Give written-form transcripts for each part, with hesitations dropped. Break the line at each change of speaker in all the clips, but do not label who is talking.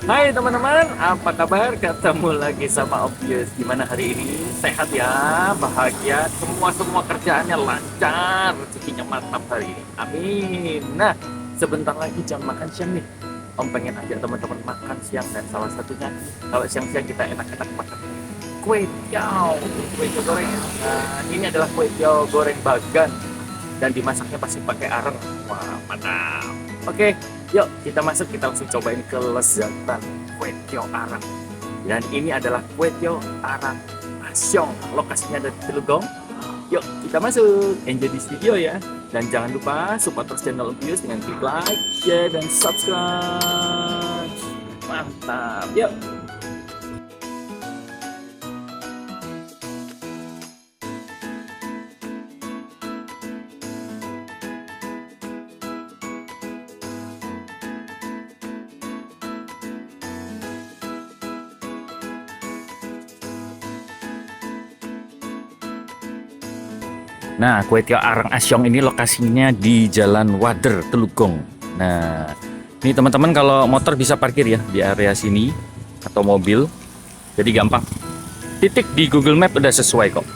Hai teman-teman, apa kabar? Ketemu lagi sama Obvious. Gimana hari ini? Sehat ya, bahagia, semua kerjaannya lancar, rezekinya mantap hari ini. Amin. Nah, sebentar lagi jam makan siang nih. Om pengen ajak teman-teman makan siang dan salah satunya kalau siang-siang kita enak-enak makan kue tiaw, kue tiaw goreng. Nah, ini adalah kue tiaw goreng bagan dan dimasaknya pasti pakai areng. Wah, mantap. Oke, yuk kita masuk, kita langsung cobain kelezatan kue tiaw arang. Dan ini adalah kue tiaw arang Asyong. Lokasinya ada di Telugong. Yuk kita masuk, enjoy this video ya. Dan jangan lupa support terus channel Obvious dengan klik like, share, dan subscribe. Mantap, yuk. Nah, kue tiaw arang Asyong ini lokasinya di Jalan Wader, Telugong. Nah, ini teman-teman kalau motor bisa parkir ya di area sini atau mobil. Jadi gampang. Titik di Google Map udah sesuai kok.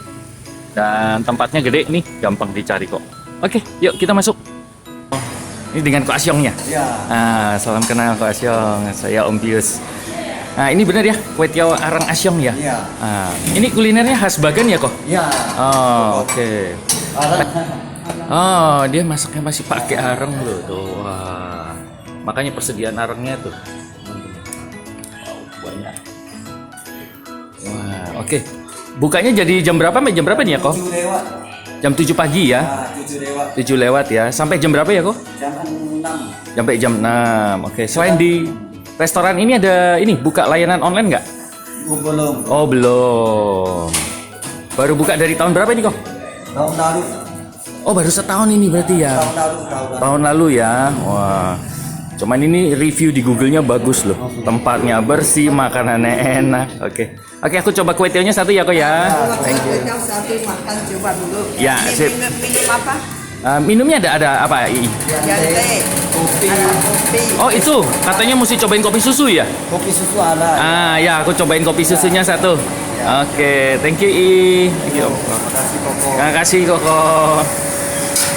Dan tempatnya gede nih, gampang dicari kok. Oke, yuk kita masuk. Ini dengan Ko Asyongnya.
Ya,
Salam kenal Ko Asyong. Saya Om Pius. Nah, ini benar ya, kue tiaw arang Asyong ya?
iya,
Ini kulinernya khas Bagan ya kok?
iya.
Oh, oke.
Arang.
Oh, dia masaknya masih pakai areng loh tuh. Wah. Makanya persediaan arengnya tuh. Wow, banyak. Wah, oke. Bukanya jadi jam berapa sampai jam berapa nih ya, kok?
7 lewat.
Jam 7 pagi ya.
7 lewat.
7 lewat ya. Sampai jam berapa ya, kok?
Jam 6.
Sampai jam 6. Oke. Selain di restoran ini ada ini buka layanan online nggak?
Belum.
Oh, belum. Baru buka dari tahun berapa ini, kok?
Tahun lalu.
Oh, baru setahun ini berarti ya.
Tahun lalu.
Tahun lalu ya. Wah. Cuman ini review di Google-nya bagus loh. Tempatnya bersih, makanannya enak. Oke. Oke, aku coba kue tiawnya satu ya, kok ya. Thank you.
Yang satu makan coba dulu.
Ya,
Ini
sip.
minum apa?
Minumnya ada apa?
Jante.
Kopi.
Ada kopi.
Oh, itu katanya mesti cobain kopi susu ya?
Kopi susu ada.
Ya, aku cobain kopi susunya satu. Oke, thank you I. Thank you.
Terima kasih Koko.
Terima kasih Koko.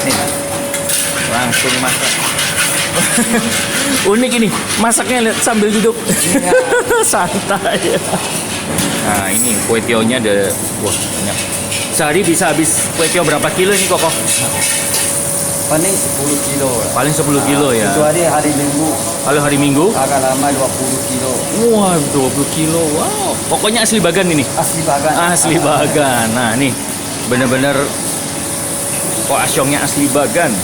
Nih, langsung masak. Unik ini, masaknya lihat sambil duduk.
Iya.
Santai. Nah, ini kue tiawnya ada, wah banyak. Sehari bisa habis kue tiaw berapa kilo ini Koko?
Paling 10 kilo.
Paling 10 kilo ya.
Kecuali hari Minggu
Kalau hari Minggu?
agak lama 20 kilo.
Wah, 20 kilo. Wow. Pokoknya asli Bagan ini.
Asli Bagan.
Asli Bagan. Nah, nih bener-bener kok Asyongnya asli Bagan.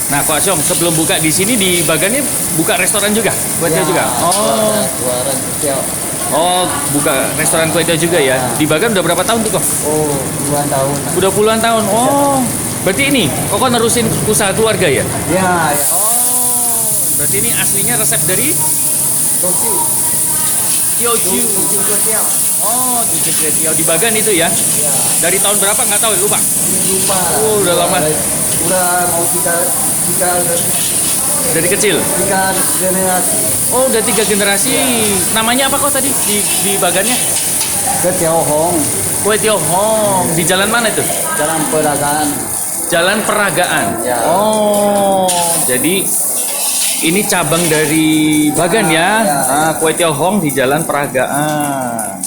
Nah, Kok Asyong sebelum buka di sini di Bagannya buka restoran juga, kue tiaw juga.
Jualan tiaw.
Oh, buka restoran kue tiaw juga ya. Di Bagan udah berapa tahun tuh kok?
Oh, 2 tahun.
Udah puluhan tahun. Oh, berarti ini Koko nerusin usaha keluarga ya?
Ya, ya.
Oh, berarti ini aslinya resep dari
Kopi.
Kyoju.
Kopi kue tiaw.
Oh, Tujuh kue tiaw di Bagan itu ya?
Ya.
Dari tahun berapa nggak tahu, lupa.
Lupa.
Oh, udah lama.
Udah mau tiga
Dari kecil.
generasi.
Oh, udah 3 generasi. Namanya apa kok tadi di Bagannya?
Ke Tiaohong,
Kue tiaw Hong. Di jalan mana itu?
Jalan Peragaan.
Jalan Peragaan.
Ya.
Oh, jadi ini cabang dari Bagan ya?
Ya.
Kue tiaw Hong di Jalan Peragaan.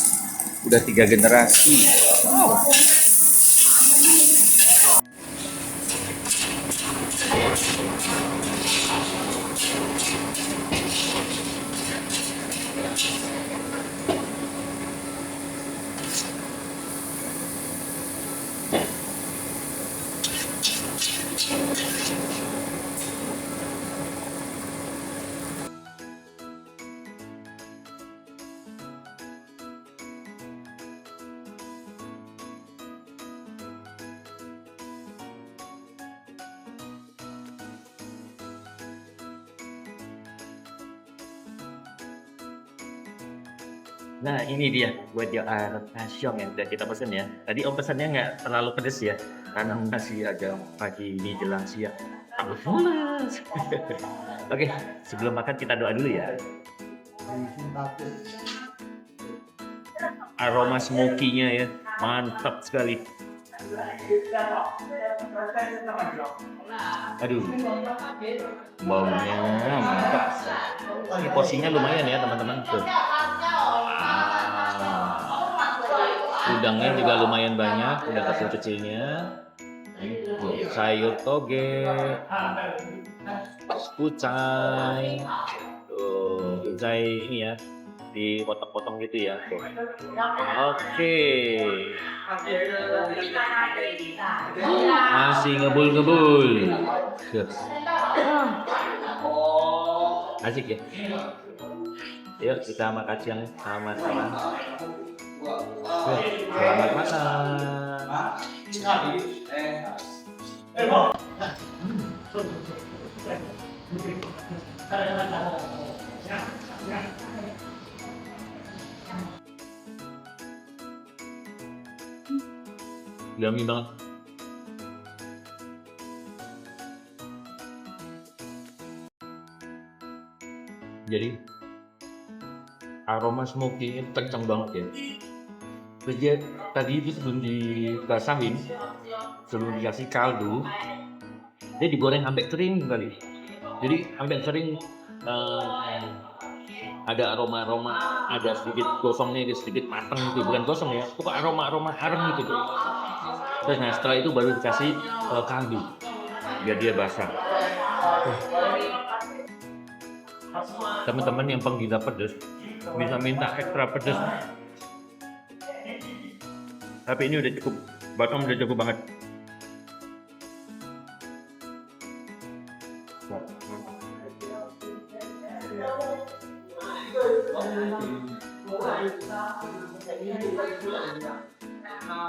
Udah 3 generasi. Nah ini dia buat yang kasyong yang udah kita pesen ya. Tadi om pesannya nggak terlalu pedes ya, karena masih agak pagi ini jelang siang. Aku mules. Oke, sebelum makan kita doa dulu ya. Aroma smoky-nya ya, mantap sekali. Aduh, baunya mantap. Ini porsinya lumayan ya teman-teman. Tuh. Udangnya juga lumayan banyak, udang kecil-kecilnya. Sayur toge, kucai, tuh, kucai ini ya, dipotong-potong gitu ya. Oke. Masih ngebul-ngebul. Asik ya. Yuk kita makan siang sama-sama. Selamat makan. Yummy banget. Jadi aroma smoky kencang banget ya. Terus dia tadi itu sebelum dibasahin, sebelum dikasih kaldu, dia digoreng sampai kering kali. Jadi sampai kering ada aroma-aroma, ada sedikit gosongnya, sedikit matang gitu, bukan gosong ya, pokok aroma-aroma harum gitu. Terus nah setelah itu baru dikasih kaldu, biar dia basah. Teman-teman yang penggila pedas bisa minta ekstra pedas. Tapi ini udah cukup, buat om udah cukup banget.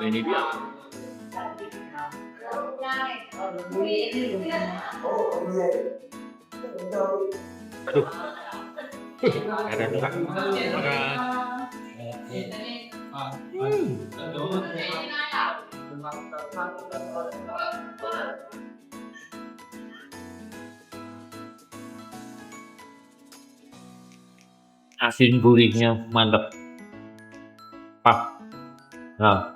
Ini dia. Aduh, ada juga. Asin gurihnya mantap. Nah,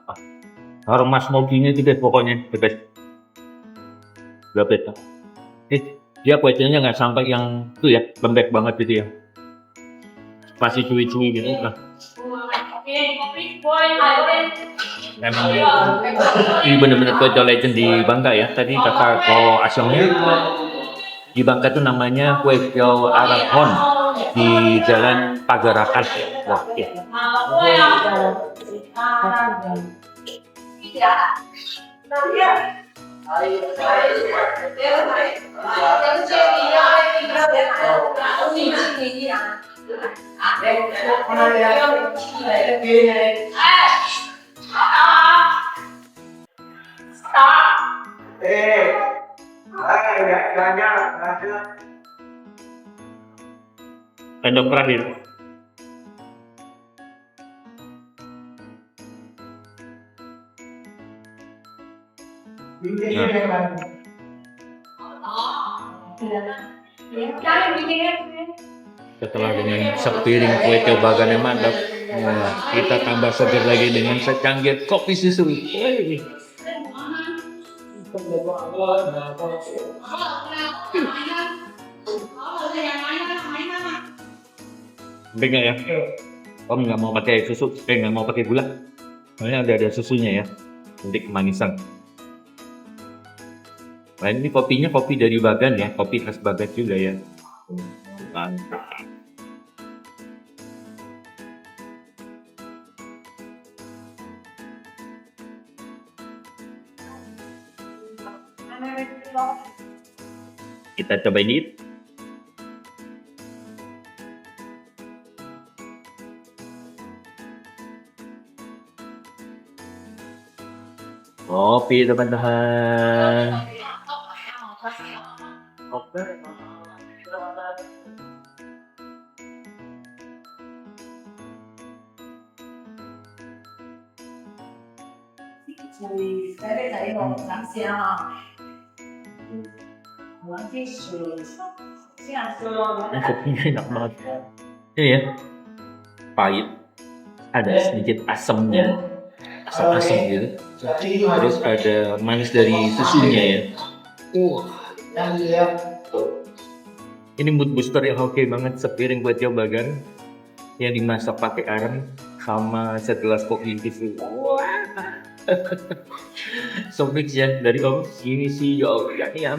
aroma smoky-nya itu deh pokoknya the best. Dia kuahnya nggak sampai yang itu ya, lembek banget gitu ya. Pasti cuy-cuy gitu. Nah. Emang ini bener-bener kue legend di Bangka ya. Tadi kata kalau asalnya di Bangka itu namanya kue tiaw Arahon di Jalan Pagarakan. Wah, ya. Sendok terakhir. Setelah dengan sepiring kue tiaw bagan yang mantap, kita tambah seger lagi dengan secangkir kopi susu. Enggak ya? Om nggak mau pakai susu, nggak mau pakai gula. Soalnya ada susunya ya, untuk kemanisan. Nah ini kopinya kopi dari Bagan ya, kopi khas Bagan juga ya. Mantap. Kita coba ini. Kopi teman-teman.
注意台北仔呢個冷鮮啊，nanti siang
Ini kopinya enak banget. Ini ya, pahit, ada sedikit asamnya, asam-asam gitu. Terus ada manis dari susunya ya. Ini mood booster yang oke banget, sepiring buat coba kan. Yang dimasak pakai garam sama segelas kopi gitu. So mix ya dari Om. Ini sih ya.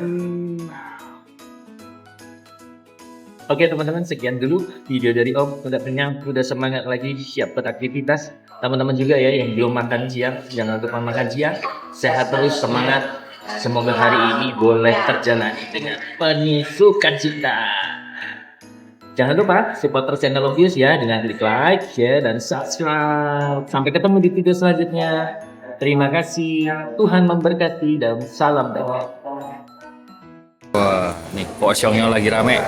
Oke teman-teman, sekian dulu video dari Om. Udah kenyang, udah semangat lagi, siap beraktivitas. Teman-teman juga ya yang belum makan siang, jangan lupa makan siang. Sehat terus, semangat. Semoga hari ini boleh terjalani dengan penuh sukacita. Jangan lupa support channel Obvious ya dengan klik like, share, dan subscribe. Sampai ketemu di video selanjutnya. Terima kasih. Tuhan memberkati dan salam damai. Wah, nih kosyongnya lagi rame.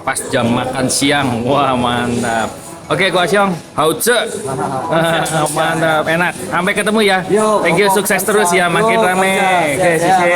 Pas jam makan siang. Wah, mantap. Oke, kosyong, hauce. Mantap, enak. Sampai ketemu ya. Thank you, sukses terus ya, makin rame. Oke, sisi.